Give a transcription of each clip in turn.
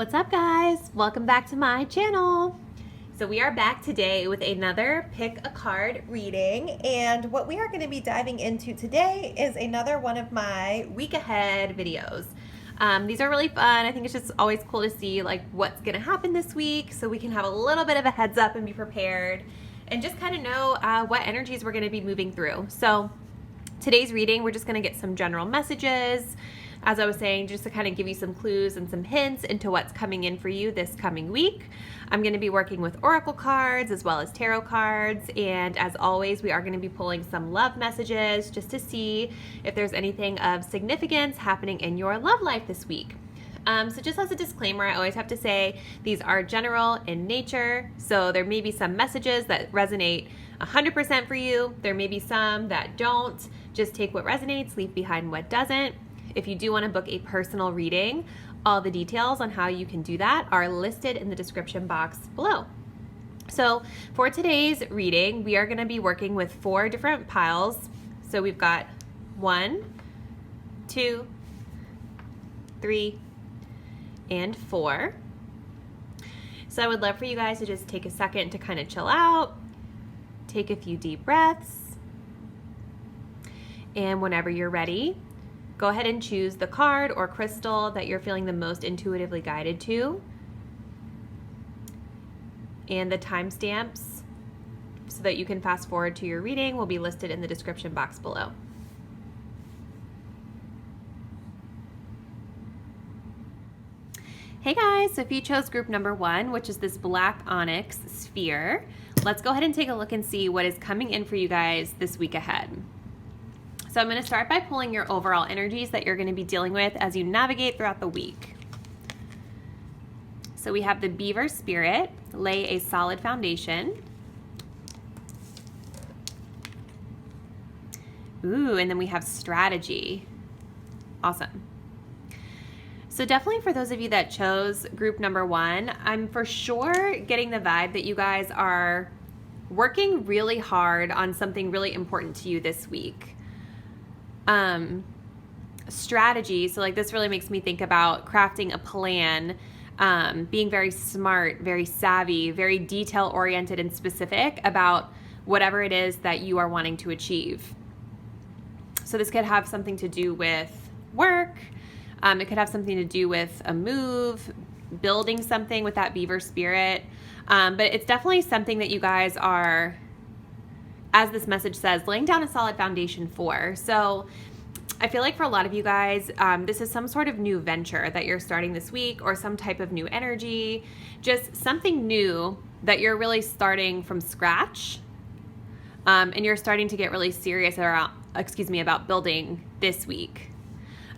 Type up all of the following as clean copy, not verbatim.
What's up, guys? Welcome back to my channel. So we are back today with another pick a card reading, and what we are going to be diving into today is another one of my week ahead videos. These are really fun. I think it's just always cool to see like what's going to happen this week so we can have a little bit of a heads up and be prepared and just kind of know what energies we're going to be moving through. So today's reading, we're just going to get some general messages, as I was saying, just to kind of give you some clues and some hints into what's coming in for you this coming week. I'm going to be working with oracle cards as well as tarot cards, and as always, we are going to be pulling some love messages just to see if there's anything of significance happening in your love life this week. So just as a disclaimer, I always have to say these are general in nature, so there may be some messages that resonate 100% for you. There may be some that don't. Just take what resonates, leave behind what doesn't. If you do want to book a personal reading, all the details on how you can do that are listed in the description box below. So for today's reading, we are going to be working with 4 different piles. So we've got 1, 2, 3, and 4. So I would love for you guys to just take a second to kind of chill out, take a few deep breaths, and whenever you're ready, go ahead and choose the card or crystal that you're feeling the most intuitively guided to. And the timestamps so that you can fast forward to your reading will be listed in the description box below. Hey guys, so if you chose group number 1, which is this black onyx sphere, let's go ahead and take a look and see what is coming in for you guys this week ahead. So I'm going to start by pulling your overall energies that you're going to be dealing with as you navigate throughout the week. So we have the beaver spirit, lay a solid foundation. Ooh, and then we have strategy. Awesome. So definitely for those of you that chose group number 1, I'm for sure getting the vibe that you guys are working really hard on something really important to you this week. Strategy. So like this really makes me think about crafting a plan, being very smart, very savvy, very detail oriented and specific about whatever it is that you are wanting to achieve. So this could have something to do with work. It could have something to do with a move, building something with that beaver spirit. But it's definitely something that you guys are, as this message says, laying down a solid foundation for. So I feel like for a lot of you guys, this is some sort of new venture that you're starting this week, or some type of new energy, just something new that you're really starting from scratch. And you're starting to get really serious about building this week.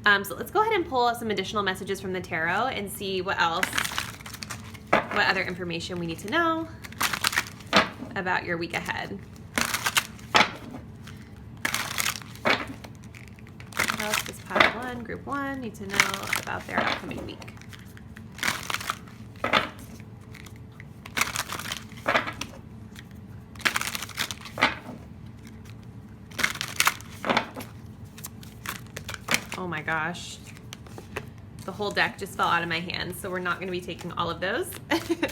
So let's go ahead and pull some additional messages from the tarot and see what other information we need to know about your week ahead. What else does pile 1, group 1 need to know about their upcoming week? Oh my gosh. The whole deck just fell out of my hands, so we're not going to be taking all of those. That's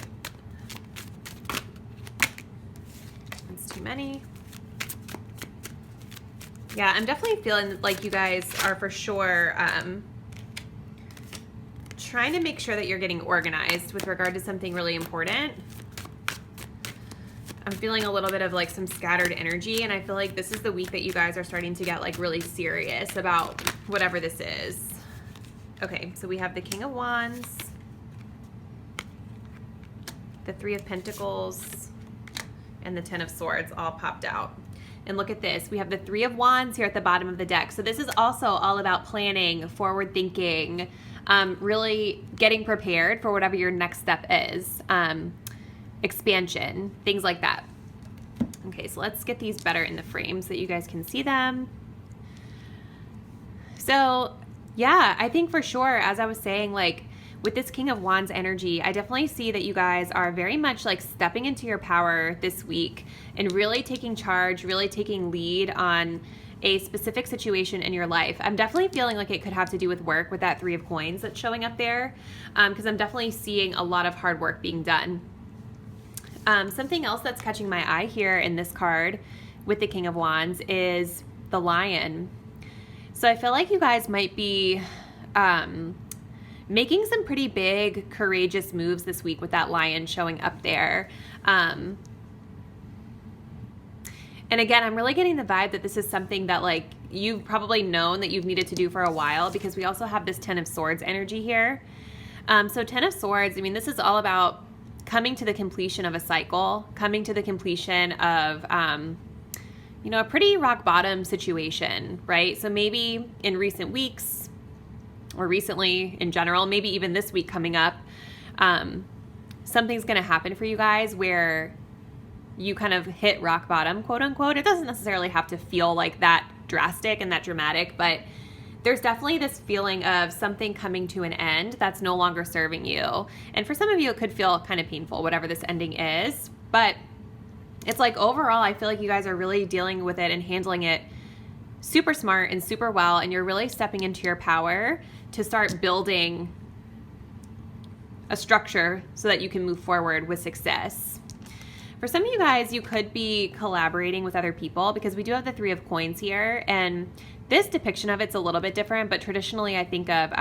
too many. Yeah, I'm definitely feeling like you guys are for sure trying to make sure that you're getting organized with regard to something really important. I'm feeling a little bit of like some scattered energy, and I feel like this is the week that you guys are starting to get like really serious about whatever this is. Okay, so we have the King of Wands, the 3 of Pentacles, and the 10 of Swords all popped out. And look at this, we have the 3 of Wands here at the bottom of the deck. So this is also all about planning, forward thinking, really getting prepared for whatever your next step is, expansion, things like that. Okay, so let's get these better in the frame so that you guys can see them. So yeah, I think for sure, as I was saying, like with this King of Wands energy, I definitely see that you guys are very much like stepping into your power this week and really taking charge, really taking lead on a specific situation in your life. I'm definitely feeling like it could have to do with work with that 3 of coins that's showing up there, because I'm definitely seeing a lot of hard work being done. Something else that's catching my eye here in this card with the King of Wands is the Lion. So I feel like you guys might be making some pretty big, courageous moves this week with that Lion showing up there. And again, I'm really getting the vibe that this is something that like you've probably known that you've needed to do for a while, because we also have this 10 of Swords energy here. So 10 of Swords, I mean, this is all about coming to the completion of a cycle, coming to the completion of, you know, a pretty rock bottom situation, right? So maybe in recent weeks or recently in general, maybe even this week coming up, something's going to happen for you guys where you kind of hit rock bottom, quote unquote. It doesn't necessarily have to feel like that drastic and that dramatic, but there's definitely this feeling of something coming to an end that's no longer serving you. And for some of you, it could feel kind of painful, whatever this ending is. But it's like overall, I feel like you guys are really dealing with it and handling it super smart and super well. And you're really stepping into your power to start building a structure so that you can move forward with success. For some of you guys, you could be collaborating with other people, because we do have the 3 of coins here, and this depiction of it's a little bit different, but traditionally I think of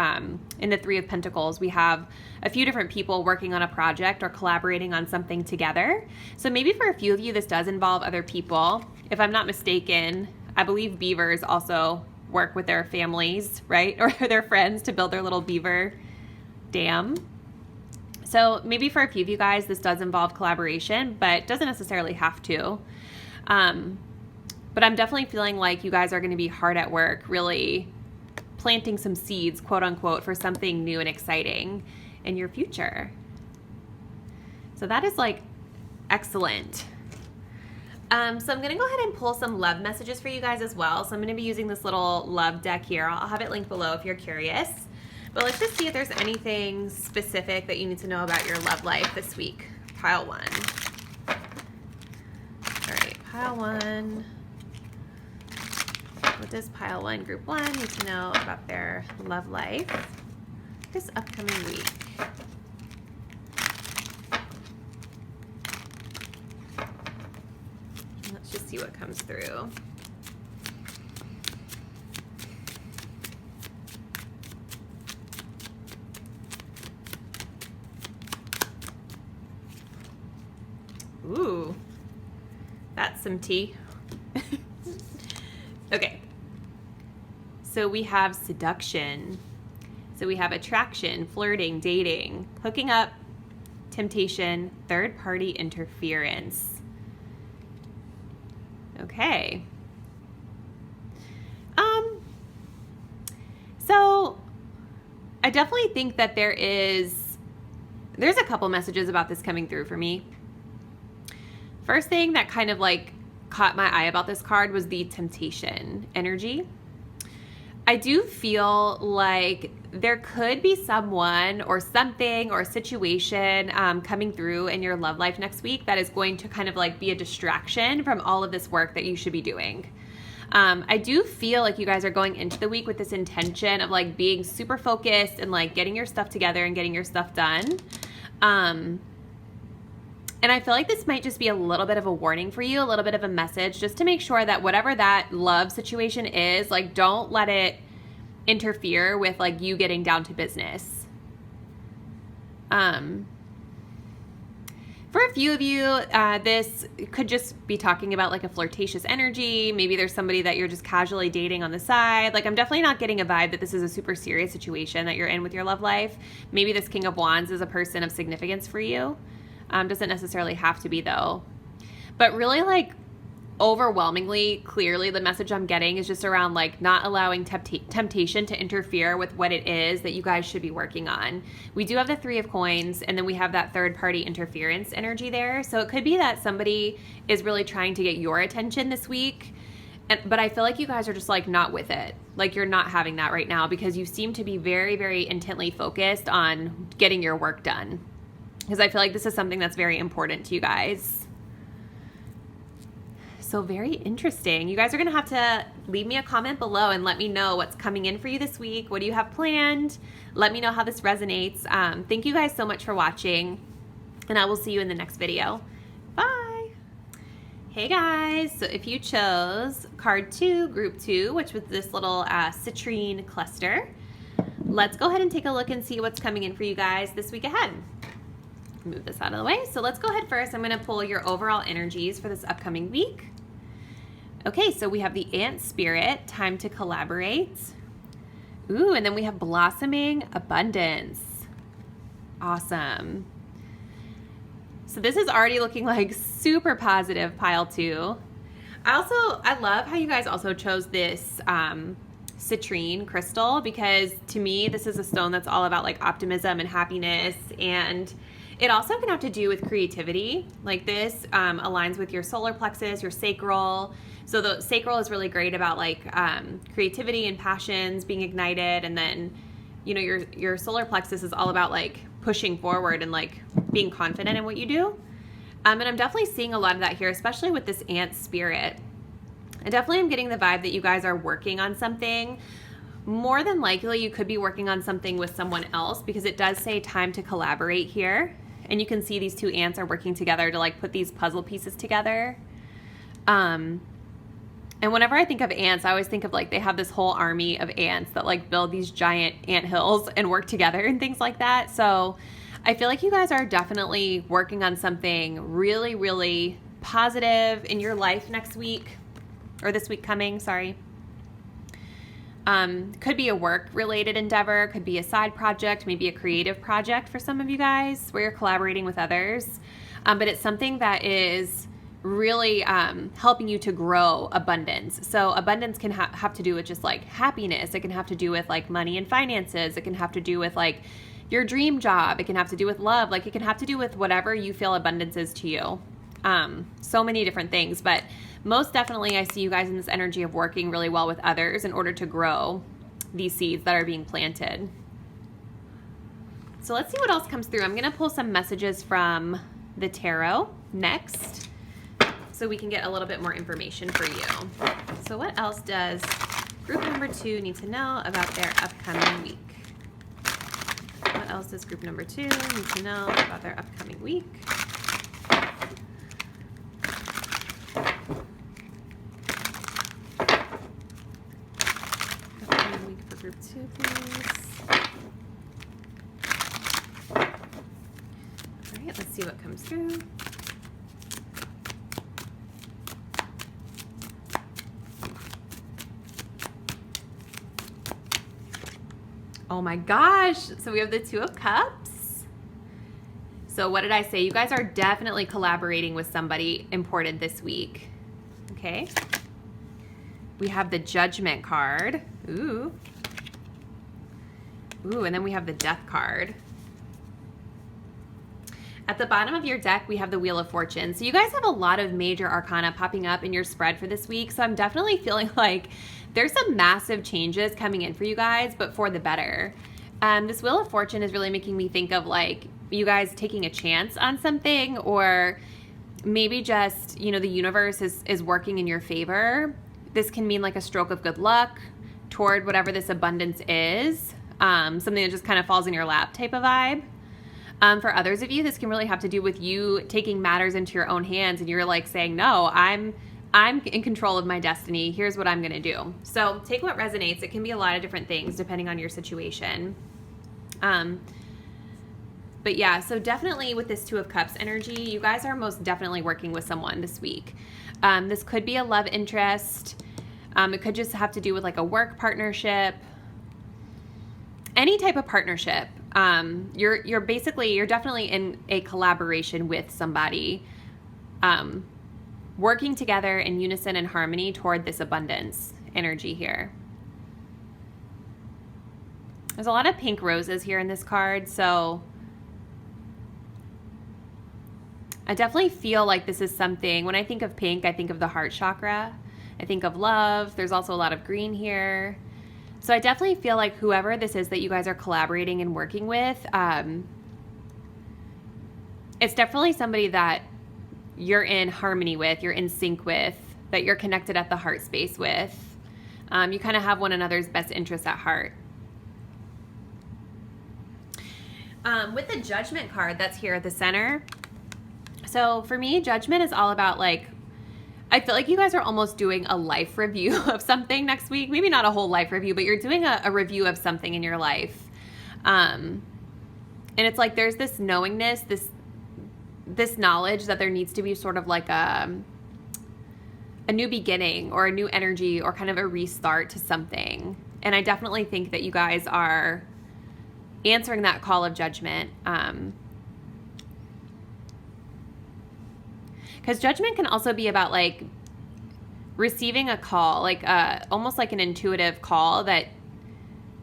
in the 3 of Pentacles, we have a few different people working on a project or collaborating on something together. So maybe for a few of you, this does involve other people. If I'm not mistaken, I believe beavers also work with their families, right? Or their friends to build their little beaver dam. So maybe for a few of you guys, this does involve collaboration, but doesn't necessarily have to. But I'm definitely feeling like you guys are going to be hard at work, really planting some seeds, quote unquote, for something new and exciting in your future. So that is like excellent. So I'm going to go ahead and pull some love messages for you guys as well. So I'm going to be using this little love deck here. I'll have it linked below if you're curious. But let's just see if there's anything specific that you need to know about your love life this week. Pile 1. All right, pile 1. What does pile 1, group 1 need to know about their love life this upcoming week? Let's just see what comes through. Ooh, that's some tea. Okay, so we have seduction. So we have attraction, flirting, dating, hooking up, temptation, third-party interference. Okay. So I definitely think that there's a couple messages about this coming through for me. First thing that kind of like caught my eye about this card was the temptation energy. I do feel like there could be someone or something or a situation coming through in your love life next week that is going to kind of like be a distraction from all of this work that you should be doing. I do feel like you guys are going into the week with this intention of like being super focused and like getting your stuff together and getting your stuff done. And I feel like this might just be a little bit of a warning for you, a little bit of a message, just to make sure that whatever that love situation is, like, don't let it interfere with like you getting down to business. For a few of you, this could just be talking about like a flirtatious energy. Maybe there's somebody that you're just casually dating on the side. Like, I'm definitely not getting a vibe that this is a super serious situation that you're in with your love life. Maybe this King of Wands is a person of significance for you. Doesn't necessarily have to be though. But really, like, overwhelmingly, clearly, the message I'm getting is just around like not allowing temptation to interfere with what it is that you guys should be working on. We do have the 3 of coins, and then we have that third-party interference energy there. So it could be that somebody is really trying to get your attention this week, But I feel like you guys are just like not with it. Like you're not having that right now because you seem to be very, very intently focused on getting your work done. Because I feel like this is something that's very important to you guys. So very interesting. You guys are going to have to leave me a comment below and let me know what's coming in for you this week. What do you have planned? Let me know how this resonates. Thank you guys so much for watching, and I will see you in the next video. Bye. Hey guys, so if you chose card 2, group 2, which was this little citrine cluster, let's go ahead and take a look and see what's coming in for you guys this week ahead. Move this out of the way. So let's go ahead first. I'm going to pull your overall energies for this upcoming week. Okay, so we have the Ant Spirit, time to collaborate. Ooh, and then we have Blossoming Abundance. Awesome. So this is already looking like super positive, pile 2. I love how you guys also chose this citrine crystal, because to me, this is a stone that's all about like optimism and happiness, and it also can have to do with creativity. Like this aligns with your solar plexus, your sacral. So the sacral is really great about like creativity and passions being ignited. And then, you know, your solar plexus is all about like pushing forward and like being confident in what you do. And I'm definitely seeing a lot of that here, especially with this Ant Spirit. I definitely am getting the vibe that you guys are working on something. More than likely, you could be working on something with someone else, because it does say time to collaborate here. And you can see these 2 ants are working together to like put these puzzle pieces together. And whenever I think of ants, I always think of like they have this whole army of ants that like build these giant ant hills and work together and things like that. So I feel like you guys are definitely working on something really, really positive in your life next week, or this week coming, sorry. Could be a work-related endeavor, could be a side project, maybe a creative project for some of you guys where you're collaborating with others. But it's something that is really helping you to grow abundance. So abundance can have to do with just like happiness. It can have to do with like money and finances. It can have to do with like your dream job. It can have to do with love. Like it can have to do with whatever you feel abundance is to you. So many different things, but most definitely I see you guys in this energy of working really well with others in order to grow these seeds that are being planted. So let's see what else comes through. I'm going to pull some messages from the tarot next, so we can get a little bit more information for you. So what else does group number 2 need to know about their upcoming week? What else does group number 2 need to know about their upcoming week? Upcoming week for group 2, please. All right, let's see what comes through. Oh my gosh, so we have the 2 of Cups. So what did I say? You guys are definitely collaborating with somebody important this week. Okay. We have the Judgment card. Ooh. Ooh, and then we have the Death card. At the bottom of your deck, we have the Wheel of Fortune. So you guys have a lot of major arcana popping up in your spread for this week. So I'm definitely feeling like there's some massive changes coming in for you guys, but for the better. This Wheel of Fortune is really making me think of like you guys taking a chance on something, or maybe just, you know, the universe is working in your favor. This can mean like a stroke of good luck toward whatever this abundance is. Something that just kind of falls in your lap type of vibe. For others of you, this can really have to do with you taking matters into your own hands, and you're like saying, no, I'm in control of my destiny. Here's what I'm going to do. So take what resonates. It can be a lot of different things depending on your situation. But yeah, so definitely with this 2 of Cups energy, you guys are most definitely working with someone this week. This could be a love interest. It could just have to do with like a work partnership, any type of partnership. You're definitely in a collaboration with somebody, working together in unison and harmony toward this abundance energy here. There's a lot of pink roses here in this card, so I definitely feel like this is something, when I think of pink, I think of the heart chakra. I think of love. There's also a lot of green here. So I definitely feel like whoever this is that you guys are collaborating and working with, it's definitely somebody that you're in harmony with, you're in sync with, that you're connected at the heart space with. You kind of have one another's best interests at heart. With the Judgment card that's here at the center. So for me, Judgment is all about like, I feel like you guys are almost doing a life review of something next week. Maybe not a whole life review, but you're doing a review of something in your life. And it's like there's this knowingness, this knowledge that there needs to be sort of like a new beginning or a new energy or kind of a restart to something. And I definitely think that you guys are answering that call of judgment. Because judgment can also be about like receiving a call, like almost like an intuitive call that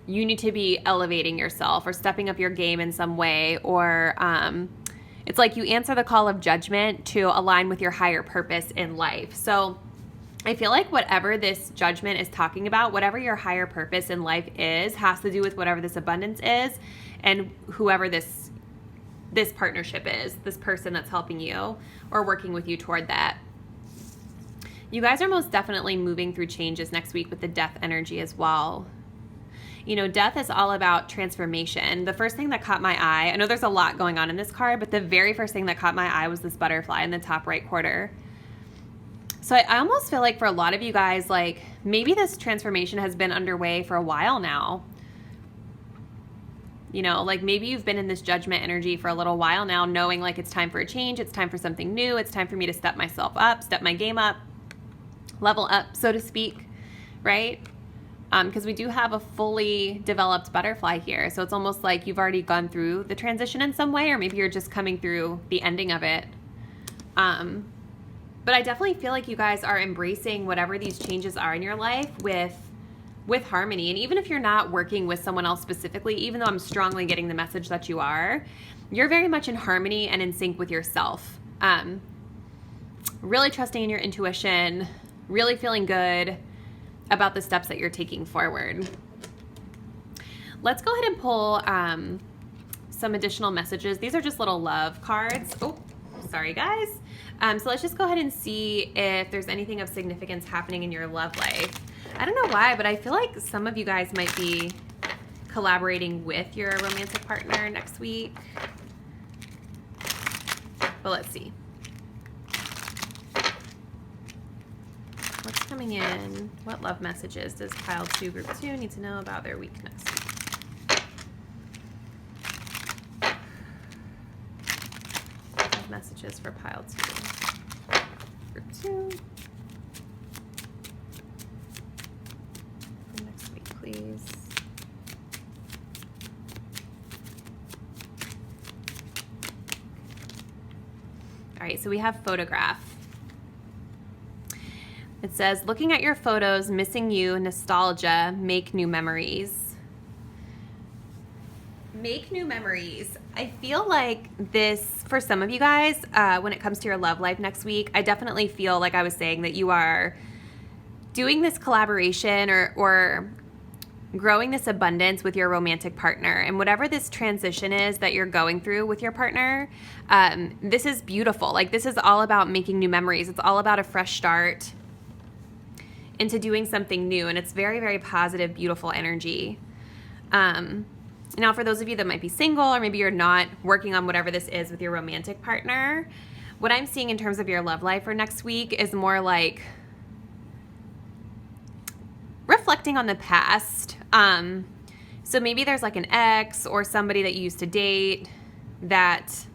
you need to be elevating yourself or stepping up your game in some way, or it's like you answer the call of judgment to align with your higher purpose in life. So I feel like whatever this judgment is talking about, whatever your higher purpose in life is, has to do with whatever this abundance is and whoever this partnership is, this person that's helping you or working with you toward that. You guys are most definitely moving through changes next week with the death energy as well. You know, death is all about transformation. The first thing that caught my eye, I know there's a lot going on in this card, but the very first thing that caught my eye was this butterfly in the top right corner. So I almost feel like for a lot of you guys, like maybe this transformation has been underway for a while now. You know, like maybe you've been in this judgment energy for a little while now, knowing like it's time for a change, it's time for something new, it's time for me to step myself up, step my game up, level up, so to speak, right? Because we do have a fully developed butterfly here. So it's almost like you've already gone through the transition in some way, or maybe you're just coming through the ending of it. But I definitely feel like you guys are embracing whatever these changes are in your life with harmony. And even if you're not working with someone else specifically, even though I'm strongly getting the message that you are, you're very much in harmony and in sync with yourself. Really trusting in your intuition, really feeling good about the steps that you're taking forward. Let's go ahead and pull some additional messages. These are just little love cards. Oh, sorry guys. So let's just go ahead and see if there's anything of significance happening in your love life. I don't know why, but I feel like some of you guys might be collaborating with your romantic partner next week. But let's see. What's coming in? What love messages does pile 2 group 2 need to know about their weakness? Love messages for pile 2. Group 2. For next week, please. All right, so we have photograph. It says, looking at your photos, missing you, nostalgia, make new memories. Make new memories. I feel like this, for some of you guys, when it comes to your love life next week, I definitely feel like I was saying that you are doing this collaboration or growing this abundance with your romantic partner. And whatever this transition is that you're going through with your partner, this is beautiful. Like, this is all about making new memories. It's all about a fresh start into doing something new, and it's very, very positive, beautiful energy. Now, for those of you that might be single, or maybe you're not working on whatever this is with your romantic partner, what I'm seeing in terms of your love life for next week is more like reflecting on the past. So maybe there's like an ex or somebody that you used to date that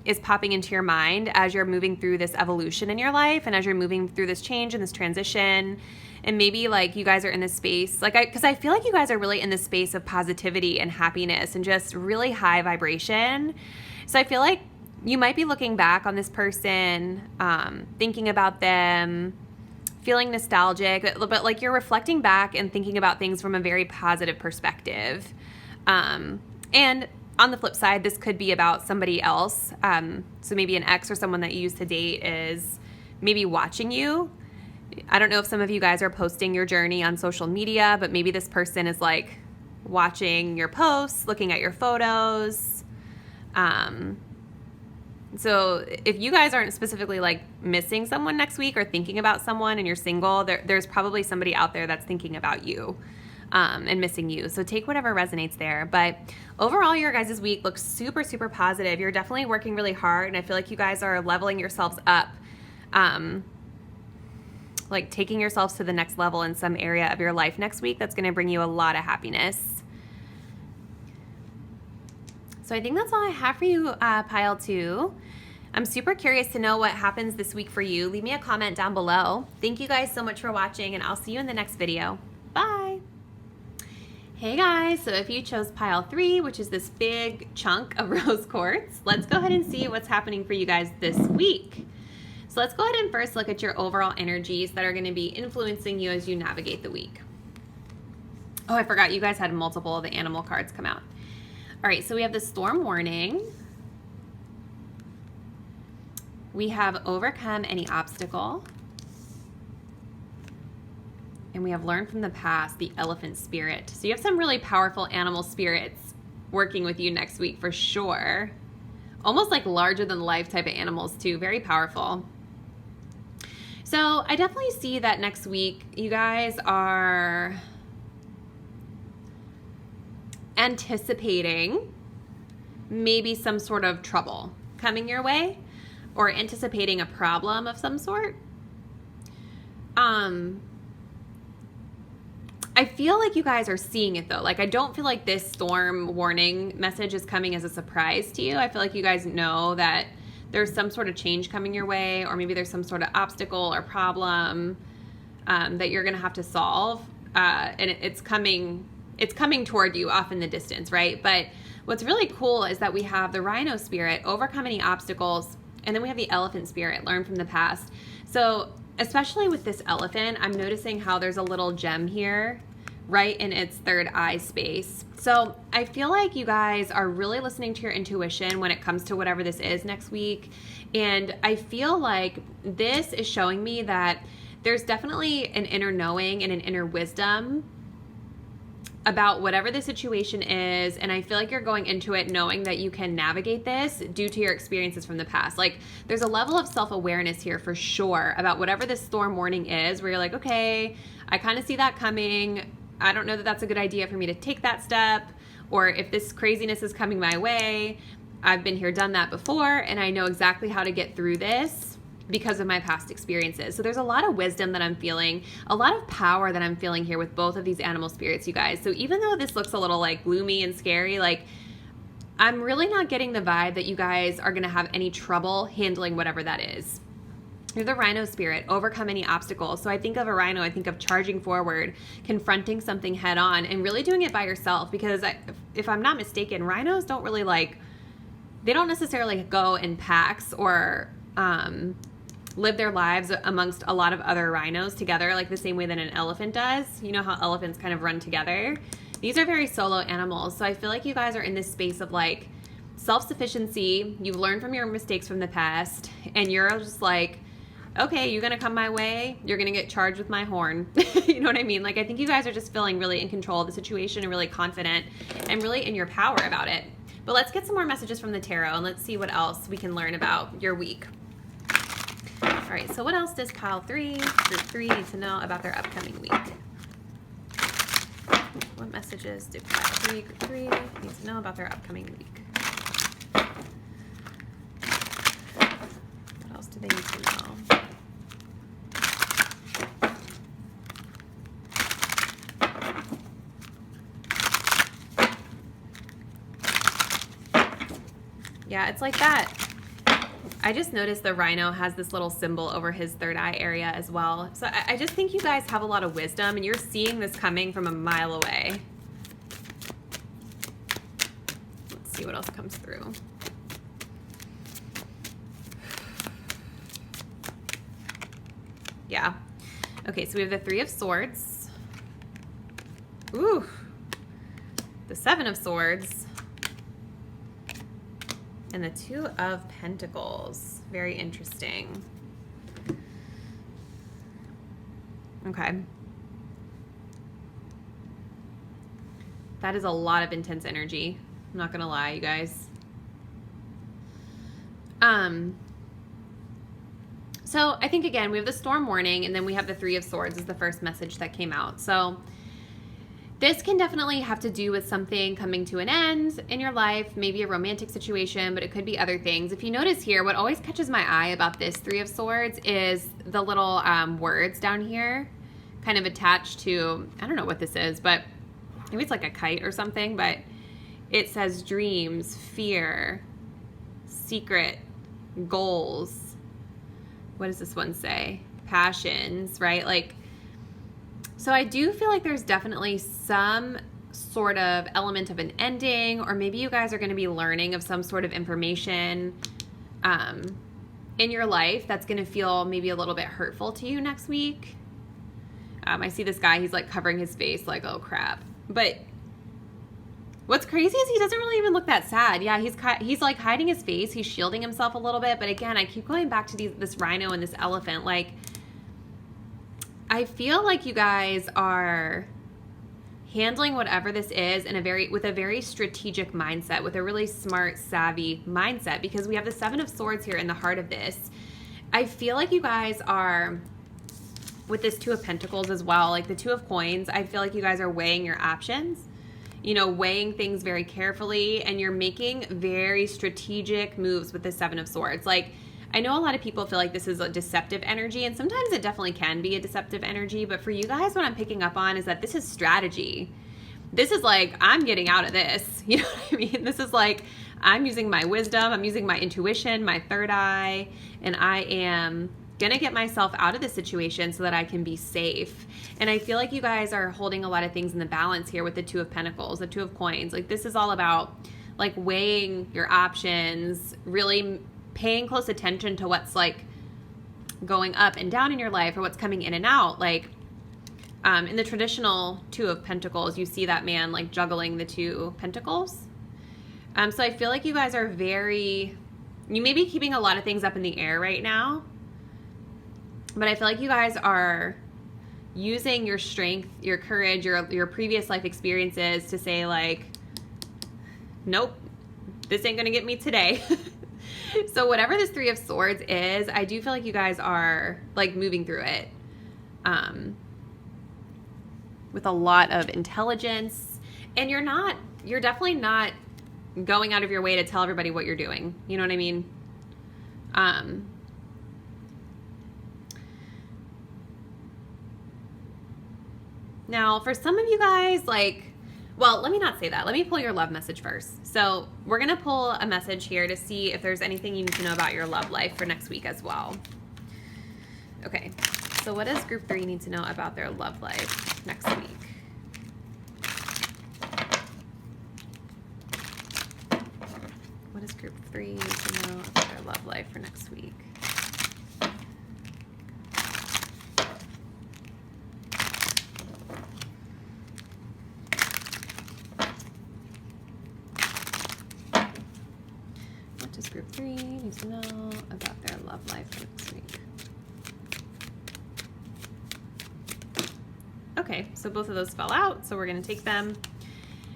is popping into your mind as you're moving through this evolution in your life and as you're moving through this change and this transition. And maybe like you guys are in this space, like because I feel like you guys are really in this space of positivity and happiness and just really high vibration. So I feel like you might be looking back on this person, thinking about them, feeling nostalgic, but like you're reflecting back and thinking about things from a very positive perspective. And on the flip side, this could be about somebody else. So maybe an ex or someone that you used to date is maybe watching you I don't know if some of you guys are posting your journey on social media, but maybe this person is like watching your posts, looking at your photos. So if you guys aren't specifically like missing someone next week or thinking about someone and you're single, there's probably somebody out there that's thinking about you and missing you. So take whatever resonates there. But overall, your guys' week looks super, super positive. You're definitely working really hard, and I feel like you guys are leveling yourselves up, like taking yourselves to the next level in some area of your life next week. That's going to bring you a lot of happiness. So I think that's all I have for you, pile 2. I'm super curious to know what happens this week for you. Leave me a comment down below. Thank you guys so much for watching, and I'll see you in the next video. Bye. Hey guys, so if you chose pile 3, which is this big chunk of rose quartz, let's go ahead and see what's happening for you guys this week. So let's go ahead and first look at your overall energies that are going to be influencing you as you navigate the week. Oh, I forgot you guys had multiple of the animal cards come out. All right, so we have the storm warning. We have overcome any obstacle. And we have learned from the past, the elephant spirit. So you have some really powerful animal spirits working with you next week for sure. Almost like larger than life type of animals too, very powerful. So I definitely see that next week you guys are anticipating maybe some sort of trouble coming your way, or anticipating a problem of some sort. I feel like you guys are seeing it though. Like, I don't feel like this storm warning message is coming as a surprise to you. I feel like you guys know that there's some sort of change coming your way, or maybe there's some sort of obstacle or problem that you're gonna have to solve, and it's coming toward you off in the distance, right? But what's really cool is that we have the rhino spirit, overcome any obstacles, and then we have the elephant spirit, learn from the past. So especially with this elephant, I'm noticing how there's a little gem here, right in its third eye space. So I feel like you guys are really listening to your intuition when it comes to whatever this is next week. And I feel like this is showing me that there's definitely an inner knowing and an inner wisdom about whatever the situation is, and I feel like you're going into it knowing that you can navigate this due to your experiences from the past. Like, there's a level of self-awareness here for sure about whatever this storm warning is, where you're like, okay, I kind of see that coming. I don't know that that's a good idea for me to take that step, or if this craziness is coming my way, I've been here, done that before, and I know exactly how to get through this because of my past experiences. So there's a lot of wisdom that I'm feeling, a lot of power that I'm feeling here with both of these animal spirits, you guys. So even though this looks a little like gloomy and scary, like, I'm really not getting the vibe that you guys are gonna have any trouble handling whatever that is. You're the rhino spirit, overcome any obstacles. So I think of a rhino, I think of charging forward, confronting something head on, and really doing it by yourself, because if I'm not mistaken, rhinos don't really they don't necessarily go in packs or live their lives amongst a lot of other rhinos together, like the same way that an elephant does. You know how elephants kind of run together? These are very solo animals. So I feel like you guys are in this space of like self-sufficiency. You've learned from your mistakes from the past, and you're just like, okay, you're gonna come my way, you're gonna get charged with my horn. You know what I mean? Like, I think you guys are just feeling really in control of the situation and really confident and really in your power about it. But let's get some more messages from the tarot, and let's see what else we can learn about your week. All right, so what else does pile 3, group 3, need to know about their upcoming week? What messages do pile 3, group 3 need to know about their upcoming week? What else do they need to know? Yeah, it's like that. I just noticed the rhino has this little symbol over his third eye area as well. So I just think you guys have a lot of wisdom, and you're seeing this coming from a mile away. Let's see what else comes through. Yeah. Okay, so we have the 3 of Swords. Ooh. The 7 of Swords. And the 2 of Pentacles. Very interesting. Okay. That is a lot of intense energy. I'm not gonna lie, you guys. So I think, again, we have the storm warning, and then we have the Three of Swords is the first message that came out. So this can definitely have to do with something coming to an end in your life, maybe a romantic situation, but it could be other things. If you notice here, what always catches my eye about this Three of Swords is the little words down here kind of attached to, I don't know what this is, but maybe it's like a kite or something, but it says dreams, fear, secret, goals. What does this one say? Passions, right? Like, so I do feel like there's definitely some sort of element of an ending, or maybe you guys are going to be learning of some sort of information in your life that's going to feel maybe a little bit hurtful to you next week. I see this guy, he's like covering his face like, oh crap. But what's crazy is he doesn't really even look that sad. Yeah, he's like hiding his face. He's shielding himself a little bit. But again, I keep going back to this rhino and this elephant. Like, I feel like you guys are handling whatever this is with a very strategic mindset, with a really smart, savvy mindset, because we have the Seven of Swords here in the heart of this. I feel like you guys are, with this Two of Pentacles as well, like the Two of Coins, I feel like you guys are weighing your options. You know, weighing things very carefully, and you're making very strategic moves with the Seven of Swords. Like, I know a lot of people feel like this is a deceptive energy, and sometimes it definitely can be a deceptive energy, but for you guys, what I'm picking up on is that this is strategy. This is like, I'm getting out of this. You know what I mean? This is like, I'm using my wisdom, I'm using my intuition, my third eye, and I am gonna get myself out of the situation so that I can be safe. And I feel like you guys are holding a lot of things in the balance here with the Two of Pentacles, the Two of Coins. Like, this is all about like weighing your options, really paying close attention to what's like going up and down in your life, or what's coming in and out. Like, in the traditional Two of Pentacles, you see that man like juggling the two pentacles. So I feel like you guys are you may be keeping a lot of things up in the air right now, but I feel like you guys are using your strength, your courage, your previous life experiences to say like, nope, this ain't gonna get me today. So whatever this Three of Swords is, I do feel like you guys are like moving through it with a lot of intelligence, and you're definitely not going out of your way to tell everybody what you're doing. You know what I mean? Now, for some of you guys, like, well, let me not say that. Let me pull your love message first. So we're going to pull a message here to see if there's anything you need to know about your love life for next week as well. Okay, so what does group 3 need to know about their love life next week? What does group 3 need to know about their love life for next week? Group 3 needs to know about their love life for next week. Okay, so both of those fell out, so we're going to take them.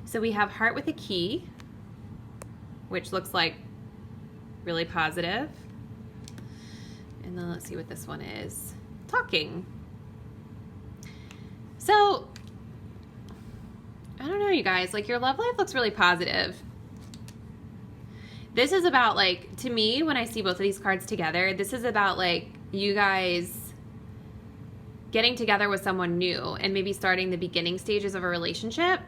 So we have Heart with a Key, which looks like really positive. And then let's see what this one is. Talking. So, I don't know, you guys. Like, your love life looks really positive. This is about, like, to me, when I see both of these cards together, this is about, like, you guys getting together with someone new and maybe starting the beginning stages of a relationship.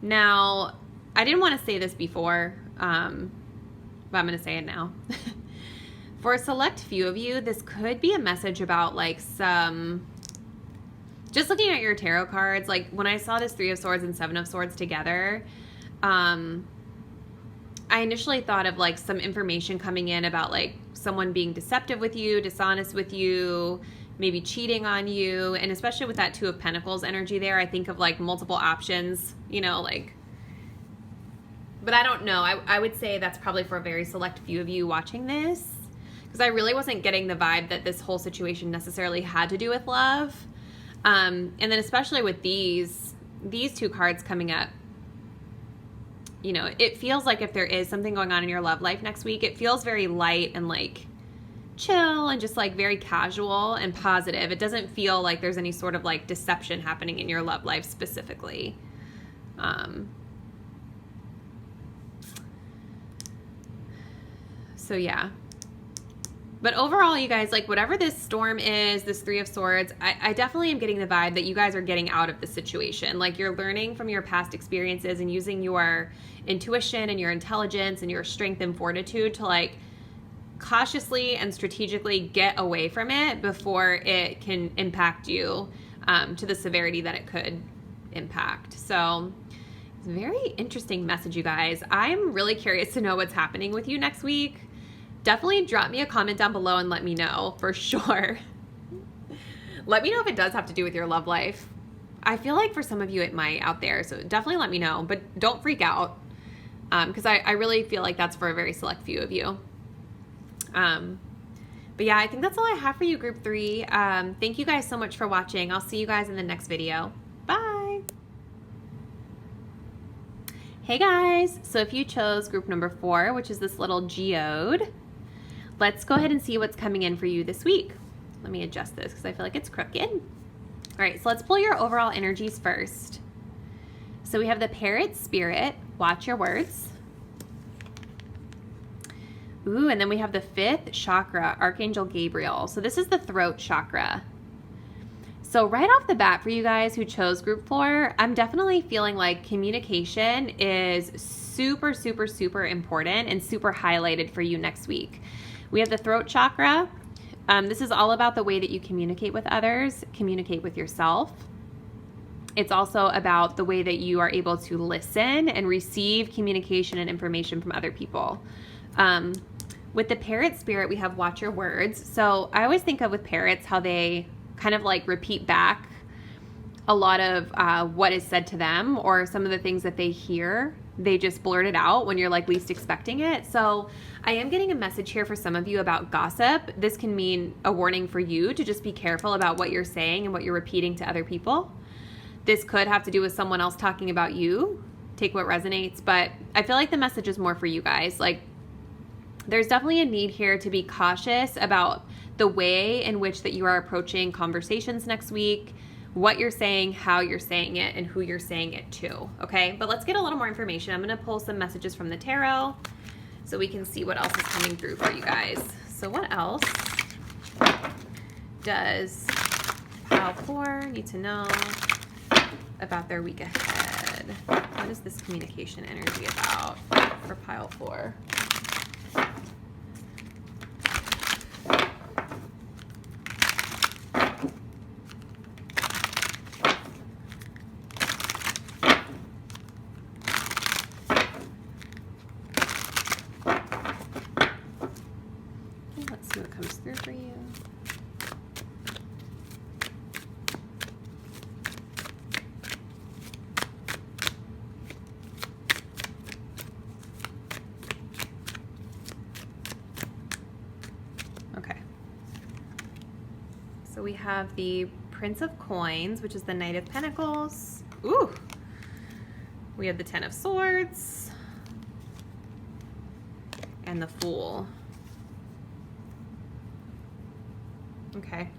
Now, I didn't want to say this before, but I'm going to say it now. For a select few of you, this could be a message about, like, just looking at your tarot cards, like, when I saw this Three of Swords and Seven of Swords together, I initially thought of like some information coming in about like someone being deceptive with you, dishonest with you, maybe cheating on you. And especially with that Two of Pentacles energy there, I think of like multiple options, you know, like, but I don't know. I would say that's probably for a very select few of you watching this, because I really wasn't getting the vibe that this whole situation necessarily had to do with love. And then especially with these two cards coming up, you know, it feels like if there is something going on in your love life next week, it feels very light and like chill and just like very casual and positive. It doesn't feel like there's any sort of like deception happening in your love life specifically. So yeah. But overall, you guys, like whatever this storm is, this Three of Swords, I definitely am getting the vibe that you guys are getting out of the situation. Like you're learning from your past experiences and using your intuition and your intelligence and your strength and fortitude to like cautiously and strategically get away from it before it can impact you to the severity that it could impact. So it's a very interesting message, you guys. I'm really curious to know what's happening with you next week. Definitely drop me a comment down below and let me know for sure. Let me know if it does have to do with your love life. I feel like for some of you it might out there, so definitely let me know, but don't freak out because I really feel like that's for a very select few of you. But yeah, I think that's all I have for you, group 3. Thank you guys so much for watching. I'll see you guys in the next video. Bye. Hey guys, so if you chose group number 4, which is this little geode, let's go ahead and see what's coming in for you this week. Let me adjust this because I feel like it's crooked. All right, so let's pull your overall energies first. So we have the Parrot Spirit, watch your words. Ooh, and then we have the 5th chakra, Archangel Gabriel. So this is the throat chakra. So right off the bat for you guys who chose group 4, I'm definitely feeling like communication is super, super, super important and super highlighted for you next week. We have the throat chakra. This is all about the way that you communicate with others, communicate with yourself. It's also about the way that you are able to listen and receive communication and information from other people. With the Parrot Spirit, we have watch your words. So I always think of with parrots how they kind of like repeat back a lot of what is said to them, or some of the things that they hear, they just blurt it out when you're like least expecting it. So I am getting a message here for some of you about gossip. This can mean a warning for you to just be careful about what you're saying and what you're repeating to other people. This could have to do with someone else talking about you. Take what resonates, but I feel like the message is more for you guys. Like there's definitely a need here to be cautious about the way in which that you are approaching conversations next week, what you're saying, how you're saying it, and who you're saying it to, okay? But let's get a little more information. I'm gonna pull some messages from the tarot so we can see what else is coming through for you guys. So what else does pile 4 need to know about their week ahead? What is this communication energy about for pile 4? Let's see what comes through for you. Okay. So we have the Prince of Coins, which is the Knight of Pentacles. Ooh. We have the 10 of Swords and the Fool. Okay.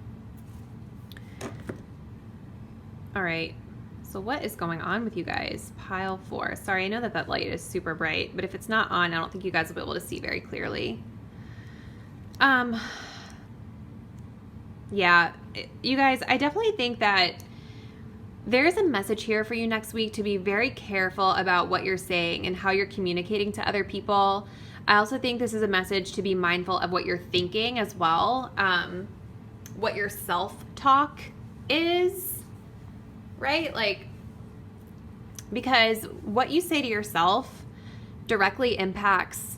All right. So what is going on with you guys? Pile 4. Sorry, I know that that light is super bright, but if it's not on, I don't think you guys will be able to see very clearly. Yeah, you guys, I definitely think that there's a message here for you next week to be very careful about what you're saying and how you're communicating to other people. I also think this is a message to be mindful of what you're thinking as well. What your self-talk is, right? Like, because what you say to yourself directly impacts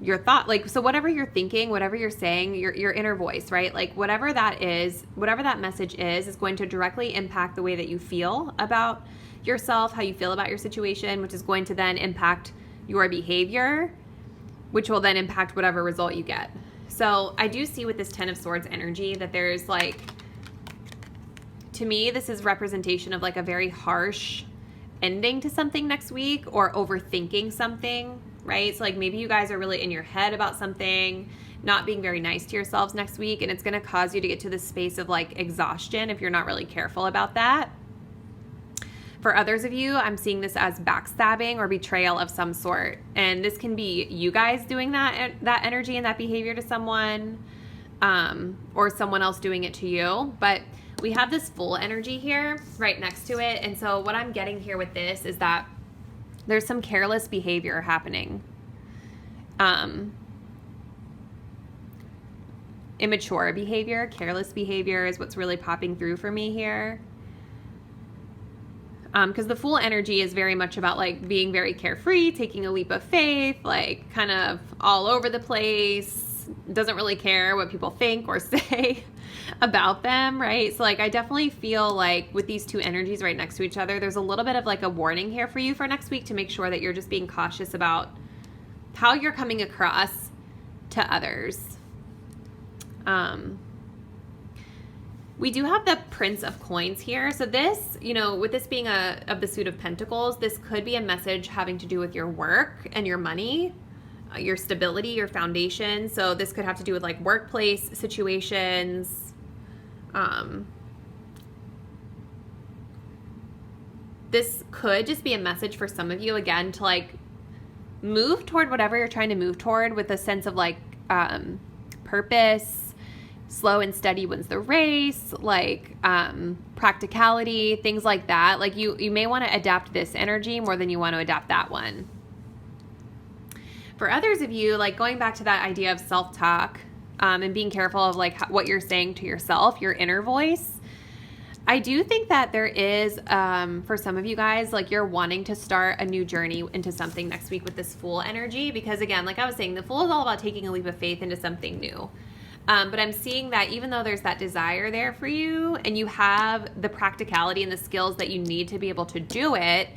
your thought. Like, so whatever you're thinking, whatever you're saying, your inner voice, right? Like whatever that is, whatever that message is going to directly impact the way that you feel about yourself, how you feel about your situation, which is going to then impact your behavior which will then impact whatever result you get. So I do see with this Ten of Swords energy that there's like, to me, this is representation of like a very harsh ending to something next week, or overthinking something, right? So like maybe you guys are really in your head about something, not being very nice to yourselves next week, and it's going to cause you to get to this space of like exhaustion if you're not really careful about that. For others of you, I'm seeing this as backstabbing or betrayal of some sort, and this can be you guys doing that energy and that behavior to someone, or someone else doing it to you. But we have this Fool energy here right next to it. And so what I'm getting here with this is that there's some careless behavior happening. Immature behavior, careless behavior is what's really popping through for me here. Because the Fool energy is very much about like being very carefree, taking a leap of faith, like kind of all over the place, doesn't really care what people think or say about them, right? So like I definitely feel like with these two energies right next to each other, there's a little bit of like a warning here for you for next week to make sure that you're just being cautious about how you're coming across to others. We do have the Prince of Coins here. So this, you know, with this being of the Suit of Pentacles, this could be a message having to do with your work and your money, your stability, your foundation. So this could have to do with like workplace situations. This could just be a message for some of you, again, to like move toward whatever you're trying to move toward with a sense of like purpose. Slow and steady wins the race, like practicality, things like that. Like you may want to adapt this energy more than you want to adapt that one. For others of you, like going back to that idea of self-talk and being careful of like what you're saying to yourself, your inner voice. I do think that there is, for some of you guys, like you're wanting to start a new journey into something next week with this Fool energy. Because again, like I was saying, the Fool is all about taking a leap of faith into something new. But I'm seeing that even though there's that desire there for you and you have the practicality and the skills that you need to be able to do it,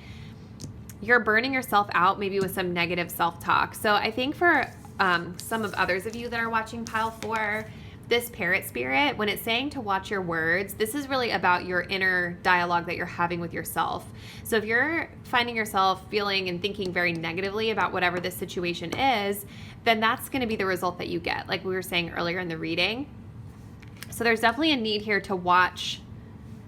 you're burning yourself out maybe with some negative self-talk. So I think for some of others of you that are watching Pile 4, this Parrot Spirit, when it's saying to watch your words, this is really about your inner dialogue that you're having with yourself. So if you're finding yourself feeling and thinking very negatively about whatever this situation is, then that's going to be the result that you get, like we were saying earlier in the reading. So there's definitely a need here to watch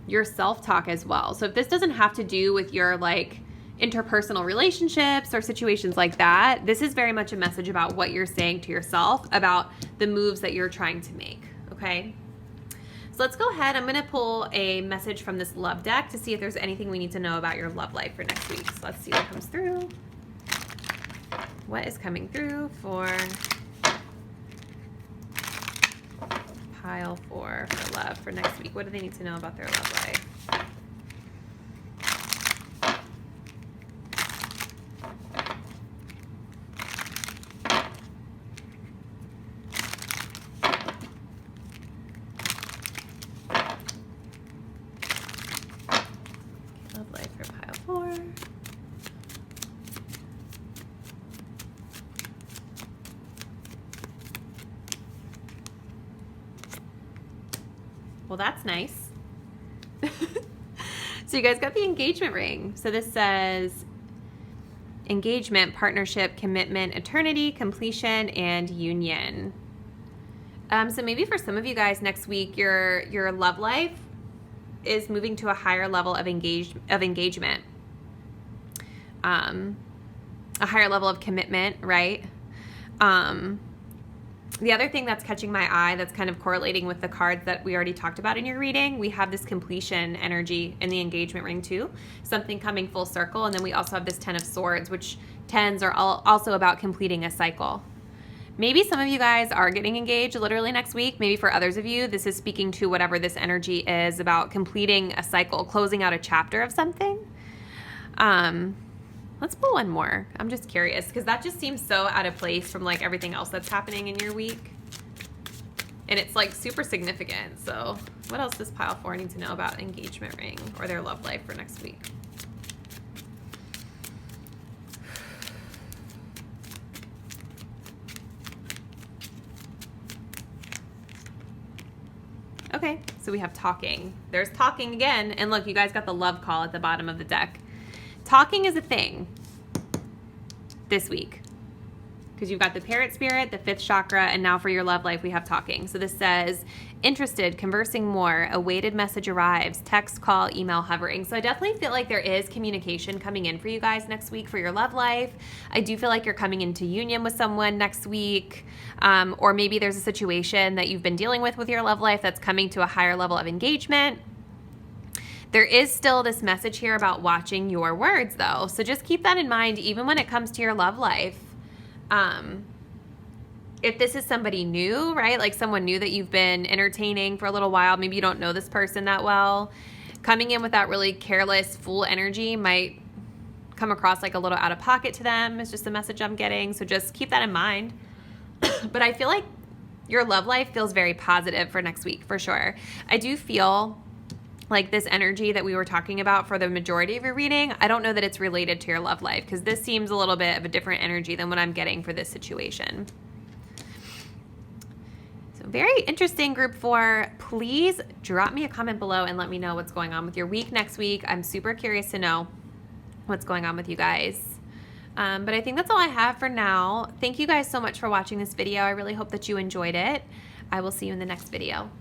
your self-talk as well. So if this doesn't have to do with your like interpersonal relationships or situations like that, this is very much a message about what you're saying to yourself about the moves that you're trying to make, okay? So let's go ahead. I'm going to pull a message from this love deck to see if there's anything we need to know about your love life for next week. So let's see what comes through. What is coming through for Pile 4 for love for next week? What do they need to know about their love life? Love life for Pile 4. Well, that's nice. So you guys got the engagement ring. So this says engagement, partnership, commitment, eternity, completion, and union. So maybe for some of you guys next week, your love life is moving to a higher level of engagement. A higher level of commitment, right? The other thing that's catching my eye that's kind of correlating with the cards that we already talked about in your reading, we have this completion energy in the engagement ring too. Something coming full circle. And then we also have this 10 of Swords, which 10s are also about completing a cycle. Maybe some of you guys are getting engaged literally next week. Maybe for others of you, this is speaking to whatever this energy is about completing a cycle, closing out a chapter of something. Let's pull one more. I'm just curious because that just seems so out of place from like everything else that's happening in your week. And it's like super significant. So what else does Pile 4 need to know about engagement ring or their love life for next week? So we have talking. There's talking again. And look, you guys got the love call at the bottom of the deck. Talking is a thing this week. Because you've got the parrot spirit, the 5th chakra, and now for your love life, we have talking. So this says, interested, conversing more, awaited message arrives, text, call, email, hovering. So I definitely feel like there is communication coming in for you guys next week for your love life. I do feel like you're coming into union with someone next week, or maybe there's a situation that you've been dealing with your love life that's coming to a higher level of engagement. There is still this message here about watching your words, though. So just keep that in mind, even when it comes to your love life. If this is somebody new, right? Like someone new that you've been entertaining for a little while, maybe you don't know this person that well, coming in with that really careless, fool energy might come across like a little out of pocket to them. It's just the message I'm getting. So just keep that in mind. But I feel like your love life feels very positive for next week, for sure. I do feel like this energy that we were talking about for the majority of your reading, I don't know that it's related to your love life, because this seems a little bit of a different energy than what I'm getting for this situation. So very interesting, group 4. Please drop me a comment below and let me know what's going on with your week next week. I'm super curious to know what's going on with you guys. But I think that's all I have for now. Thank you guys so much for watching this video. I really hope that you enjoyed it. I will see you in the next video.